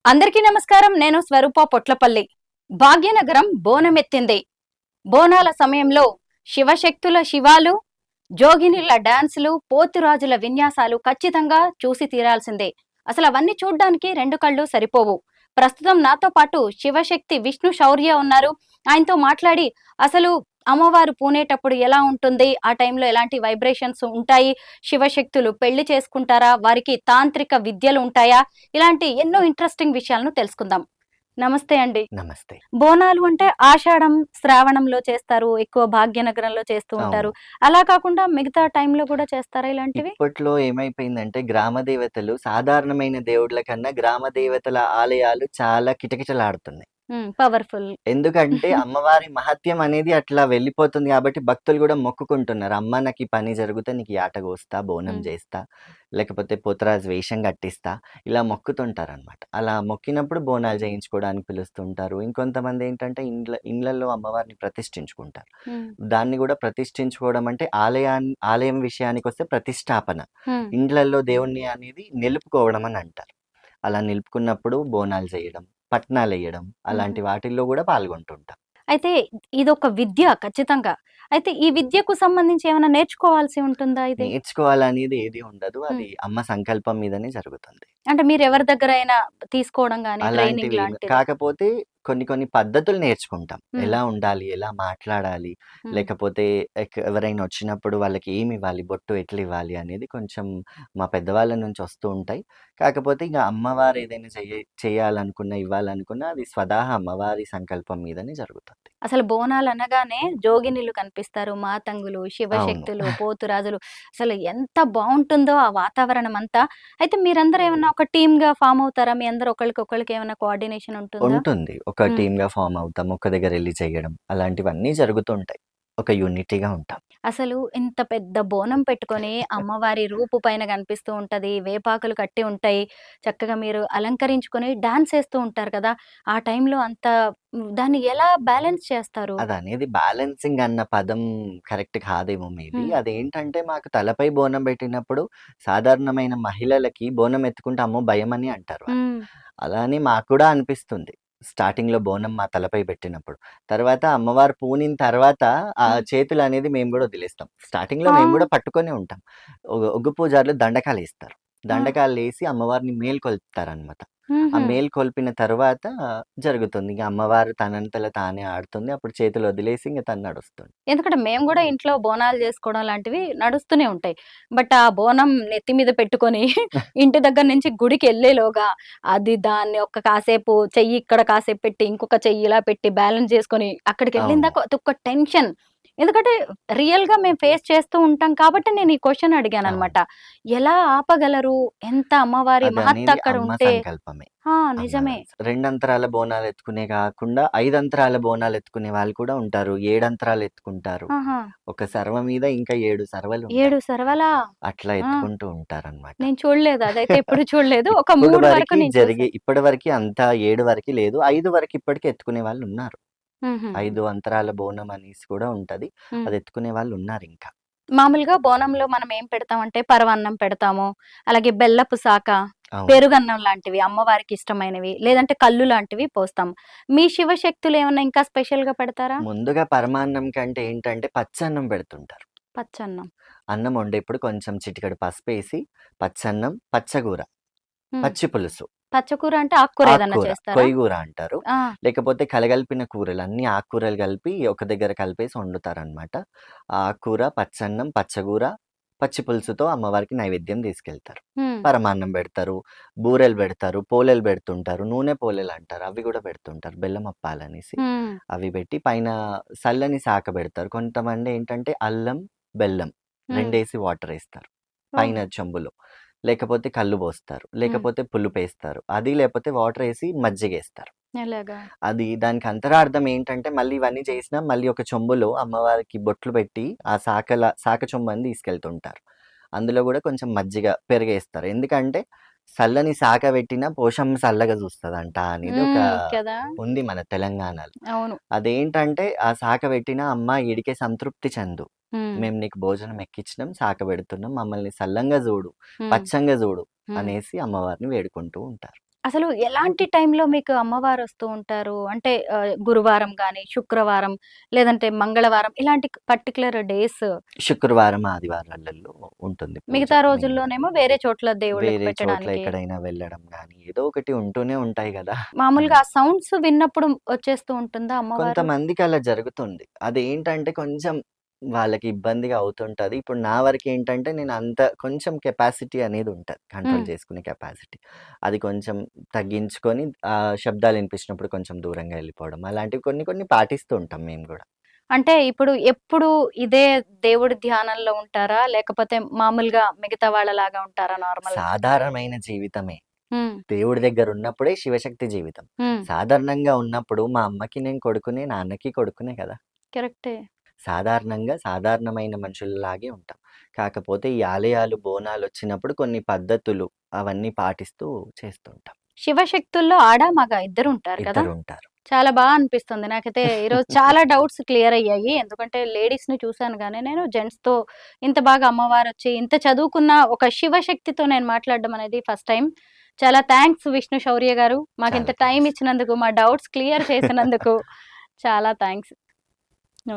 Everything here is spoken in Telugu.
అందరికీ నమస్కారం. నేను స్వరూప పొట్లపల్లి. భాగ్యనగరం బోనమెత్తింది. బోనాల సమయంలో శివశక్తుల శివాలు, జోగినిళ్ళ డాన్సులు, పోతురాజుల విన్యాసాలు ఖచ్చితంగా చూసి తీరాల్సిందే. అసలు అవన్నీ చూడ్డానికి రెండు కళ్ళు సరిపోవు. ప్రస్తుతం నాతో పాటు శివశక్తి విష్ణు శౌర్య ఉన్నారు. ఆయనతో మాట్లాడి అసలు అమ్మవారు పూనేటప్పుడు ఎలా ఉంటుంది, ఆ టైంలో ఎలాంటి వైబ్రేషన్స్ ఉంటాయి, శివశక్తులు పెళ్లి చేసుకుంటారా, వారికి తాంత్రిక విద్యలు ఉంటాయా, ఇలాంటి ఎన్నో ఇంట్రెస్టింగ్ విషయాలను తెలుసుకుందాం. నమస్తే అండి. నమస్తే. బోనాలు అంటే ఆషాఢం, శ్రావణంలో చేస్తారు. ఎక్కువ భాగ్యనగరంలో చేస్తూ అవును. ఉంటారు. అలా కాకుండా మిగతా టైంలో కూడా చేస్తారా ఇలాంటివి? ఇప్పట్లో ఏమైపోయిందంటే గ్రామ దేవతలు సాధారణమైన దేవుళ్ళ కన్నా గ్రామ దేవతల ఆలయాలు చాలా కిటకిటలాడుతున్నాయి. పవర్‌ఫుల్. ఎందుకంటే అమ్మవారి మహత్యం అనేది అట్లా వెళ్ళిపోతుంది కాబట్టి భక్తులు గూడా మొక్కుకుంటున్నారు. అమ్మ నాకీ పని జరిగితే నీకు యాట కోస్తా, బోనం హ్మ్. జేస్తా, లేకపోతే పోతురాజు వేషం కట్టిస్తా ఇలా మొక్కుతుంటారనమాట. అలా మొక్కినప్పుడు బోనాలు చేయించుకోవడానికి పిలుస్తుంటారు. ఇంకొంతమందేంటంటే ఇండ్లల్లో అమ్మవారిని ప్రతిష్ఠించుకుంటారు. హ్మ్. దాన్ని గూడా ప్రతిష్ఠించుకోవడం అంటే ఆలయం విషయానికొస్తే ప్రతిష్టాపన. హ్మ్. ఇండ్లల్లో దేవుడిని అనేది నిలుపుకోవడం అని అంటారు. అలా నిలుపుకున్నప్పుడు బోనాలు చేయడం, పట్నాలెయ్యడం హుహు. అలాంటి వాటిల్లో గూడా పాల్గొంటుంటాం. అయితే ఇదొక విద్య ఖచ్చితంగా. అయితే ఈ విద్యకు సంబంధించి ఏమైనా నేర్చుకోవాల్సి ఉంటుందా ఇది? నేర్చుకోవాలనేది ఏది ఉండదు. హ్మ్. అది అమ్మ సంకల్పం మీదనే జరుగుతుంది. అంటే మీరెవరి దగ్గరైనా తీసుకోవడం గాని, ట్రైనింగ్ అలాంటివేమి లాంటిది? కాకపోతే కొన్ని కొన్ని పద్ధతులు నేర్చుకుంటాం. హ్మ్. ఎలా ఉండాలి? ఎలా మాట్లాడాలి? హ్మ్. లేకపోతే ఎవరైనా వచ్చినప్పుడు వాళ్ళకి ఏమివ్వాలి? బొట్టు ఎట్లివ్వాలి? అనేది కొంచెం మా పెద్దవాళ్ళ నుంచి వస్తూ ఉంటాయి. కాకపోతే ఇగ అమ్మవారు ఏదైనా చేయాలనుకున్నా, ఇవ్వాలనుకున్నా అది స్వతహా అమ్మవారి సంకల్పం మీదనే జరుగుతుంది. అసలు బోనాలనగానే జోగినీళ్ళు కనిపిస్తారు. మాతంగులు, అవును. శివశక్తులు, పోతురాజులు అసలు ఎంత బావుంటుందో ఆ వాతావరణం అంతా. అయితే మీరందరూ ఏమన్నా ఒక టీమ్‌గా ఫార్మ్ అవుతారా? మీ అందరూ ఒకళ్ళకొకళ్ళకి ఏమన్నా కోఆర్డినేషన్ ఉంటుందా? ఉంటుంది. ఒక హ్మ్. టీమ్‌గా ఫార్మ్ అవుతాం. ఒక దగ్గరెళ్లి చేయడం అలాంటివన్నీ జరుగుతుంటాయి. ఒక యూనిటీగా ఉంటాం. అసలు ఇంత పెద్ద బోనం పెట్టుకొని అమ్మవారి రూపు పైన కనిపిస్తూ ఉంటది. వేపాకులు కట్టి ఉంటాయి. చక్కగా మీరు అలంకరించుకొని డాన్స్ ఏస్తూ ఉంటారు కదా! ఆ టైంలో అంత దాన్ని ఎలా బ్యాలెన్స్ చేస్తారు? అదనేది బ్యాలెన్సింగ్ అన్న పదం కరెక్ట్ కాదేమో మేబీ. హ్మ్. అదేంటంటే మాకు తలపై బోనం పెట్టినప్పుడు సాధారణమైన మహిళలకి బోనం ఎత్తుకుంటే అమ్మో! భయమని అంటారు వాళ్ళు. హ్మ్. అలా అని మాకు కూడా అనిపిస్తుంది. స్టార్టింగ్‌లో బోనం మా తలపై పెట్టినప్పుడు. తర్వాత అమ్మవారు పూనిన తర్వాత ఆ హ్మ్. చేతులనేది మేము గూడా వదిలేస్తాం. స్టార్టింగ్‌లో ఆ! మేము గూడా పట్టుకొనే ఉంటాం. ఒగ్గు పూజారులు దండకాలేస్తారు. ఆ! దండకాలేసి అమ్మవారిని మేల్కొల్పుతారనమాట. ఆ హుహు. మేల్కొల్పిన తర్వాత జరుగుతుంది. ఇగ అమ్మవారు తనంతల తానే ఆడుతుంది. అప్పుడు చేతులు వదిలేసి ఇంక తను నడుస్తుంది. ఎందుకంటే మేము గూడా ఇంట్లో బోనాలు జేసుకోవడం లాంటివి నడుస్తూనే ఉంటాయి. బట్ ఆ బోనం నెత్తి మీద పెట్టుకొని ఇంటి దగ్గర నుంచి గుడికెళ్ళేలోగా అది దాన్ని ఒక కాసేపు చెయ్యి ఇక్కడ కాసేపు పెట్టి, ఇంకొక చెయ్యి ఇలా పెట్టి బ్యాలెన్స్ జేసుకొని అక్కడికెళ్ళిన అవును. దాకా అదొక టెన్షన్. ఎందుకంటే రియల్‌గా మేము ఫేస్ చేస్తూ ఉంటాం కాబట్టి నేను ఈ క్వెషన్ అడిగాననమాట. అవును. ఎలా ఆపగలరు? ఎంత అమ్మవారి మహత్తు అదనేది అక్కడ అమ్మ ఉంటే సంకల్పమే. ఆ! అమ్మ నిజమే. రెండంతరాల బోనాలెత్తుకునే కాకుండా, ఐదంతరాల బోనాలెత్తుకునే వాళ్ళు కూడా ఉంటారు. ఏడంతరాలెత్తుకుంటారు. ఆహా! ఒక సర్వ మీద ఇంకా 7 సర్వలుంటాయి. 7 సర్వలా? అట్లా ఆ! ఎత్తుకుంటూ ఉంటారనమాట. నేను చూడలేదు. అదైతే ఎప్పుడు చూడలేదు. ఒక 3 వరకు నేను చూసాను. ఇప్పటి వరకి అంతా 7 వరకి లేదు. 5 వరకు ఇప్పటికి ఎత్తుకునే వాళ్ళున్నారు. హుహుహు. 5 అంతరాల బోనం అనేసి కూడా ఉంటది. హ్మ్. అది ఎత్తుకునే వాళ్ళున్నారింకా. మామూలుగా బోనంలో మనం ఏం పెడతామంటే పరమాన్నం పెడతాము. అలాగే బెల్లపు శాక, అవును. పెరుగన్నం లాంటివి అమ్మవారికి ఇష్టమైనవి. లేదంటే కల్లు లాంటివి పోస్తాం. మీ శివశక్తులేమన్నా ఇంకా స్పెషల్‌గా పెడతారా? ముందుగా పరమాన్నం కంటే ఏంటంటే పచ్చన్నం పెడుతుంటారు. పచ్చన్నం. అన్నం వండేప్పుడు కొంచెం చిటికెడు పసుపేసి, పచ్చన్నం, పచ్చగూర, హ్మ్. పచ్చి పులుసు, పచ్చకూర అంటే ఆకుకూర ఏదన్నా ఆకుకూర, చేస్తారా? కొయ్యగూర అంటారు. ఆ! లేకపోతే కలగలిపిన కూరలు అన్ని ఆకుకూరలు కలిపి ఒక దగ్గర కలిపేసి వండుతారనమాట. ఆ ఆకుకూర, పచ్చన్నం, పచ్చగూర, పచ్చి పులుసుతో అమ్మవారికి నైవేద్యం తీసుకెళ్తారు. హ్మ్. పరమాన్నం బెడతారు, బూరెలు బెడతారు, పోలేలు బెడుతుంటారు, నూనె పోలేలంటారు. అవి గూడా బెడుతుంటారు. బెల్లం అప్పాలనేసి. హ్మ్. అవి బెట్టి పైన సల్లని శాక బెడతారు. కొంతమందేంటంటే అల్లం, బెల్లం హ్మ్. రెండేసి వాటరేస్తారు పైన ఓహో! చెంబులో. లేకపోతే కల్లు బోస్తారు. హ్మ్. లేకపోతే పులుపేస్తారు. అది లేపోతే వాటరేసి మజ్జిగేస్తారు. ఎలాగా? అది దానికి అంతరార్థం ఏంటంటే, మళ్ళీ ఇవన్నీ చేసినా మళ్ళీ ఒక చెంబులో అమ్మవారికి బొట్లు పెట్టి, ఆ శాక చెంబని తీసుకెళ్తుంటారు. అందులో గూడా కొంచెం మజ్జిగ, పెరుగేస్తారు. ఎందుకంటే, సల్లని శాక పెట్టినా పోషమ్మ సల్లగా చూస్తదంట అనేది ఒక హ్మ్. కదా! ఉంది మన తెలంగాణలో. అవును. అదేంటంటే, ఆ శాక పెట్టినా "అమ్మ ఈడికే సంతృప్తి చెందు. హ్మ్. మేము నీకు భోజనం ఎక్కిచ్చినాం, శాక పెడుతున్నాం. మమ్మల్ని సల్లంగా జూడు, హ్మ్. పచ్చంగా జూడు" హ్మ్. అనేసి అమ్మవారిని వేడుకుంటూ ఉంటారు. అసలు ఎలాంటి టైంలో మీకు అమ్మవారు వస్తూ ఉంటారు? అంటే గురువారం గాని, శుక్రవారం లేదంటే మంగళవారం ఇలాంటి పర్టిక్యులర్ డేస్ శుక్రవారం, ఆదివారాలలో ఉంటుంది పూజ మిగతా మెయిన్‌గా. రోజుల్లోనేమో వేరే చోట్ల దేవుళ్ళకి వేరే చోట్ల పెట్టడానికి. ఎక్కడైనా వెళ్ళడం గానీ, ఏదో ఒకటి ఉంటూనే ఉంటాయి గదా! మామూలుగా ఆ సౌండ్స్ విన్నప్పుడు వచ్చేస్తూ ఉంటుందా అమ్మవారు? కొంతమందికి అలా జరుగుతుంది. అదేంటంటే కొంచెం వాళ్ళకి ఇబ్బందిగా అవుతుంటది. ఇప్పుడు నా వరకేంటంటే నేను అంత కొంచెం కెపాసిటీ అనేది ఉంటది. కంట్రోల్ హ్మ్. చేసుకునే కెపాసిటీ. అది కొంచెం తగ్గించుకొని శబ్దాలు వినిపించినప్పుడు కొంచెం దూరంగా వెళ్ళిపోవడం. అలాంటివి కొన్ని కొన్ని పాటిస్తూ ఉంటాం మేము గూడా. అంటే ఇప్పుడు ఎప్పుడు ఇదే దేవుడి ధ్యానంలో ఉంటారా? లేకపోతే మామూలుగా మిగతా వాళ్ళలాగా ఉంటారా నార్మల్? సాధారణమైన జీవితమే. హ్మ్. దేవుడి దగ్గరున్నప్పుడే శివశక్తి జీవితం. హ్మ్. సాధారణంగా ఉన్నప్పుడు మా అమ్మకి నేను కొడుకునే, నాన్నకి కొడుకునే కదా! కరెక్టే. సాధారణంగా సాధారణమైన మనుషుల్లాగే ఉంటాం. కాకపోతే ఈ ఆలయాలు, బోనాలొచ్చినప్పుడు కొన్ని పద్ధతులు అవన్నీ పాటిస్తూ చేస్తుంటాం. శివశక్తుల్లో ఆడ, మగ ఇద్దరుంటారు కదా! ఇద్దరుంటారు. చాలా అనిపిస్తుంది. నాకైతే ఈరోజు చాలా డౌట్స్ క్లియర్ అయ్యాయి. ఎందుకంటే లేడీస్‌ని చూసాను గానీ నేను జెంట్స్‌తో ఇంత బాగా అమ్మవారొచ్చి, ఇంత చదువుకున్న ఒక శివశక్తితో నేను మాట్లాడడం అనేది ఫస్ట్ టైమ్. చాలా థాంక్స్ విష్ణు శౌర్య గారు. మాకింత చాలా టైమ్ థాంక్స్. ఇచ్చినందుకు, మా డౌట్స్ క్లియర్ చేసినందుకు చాలా థాంక్స్.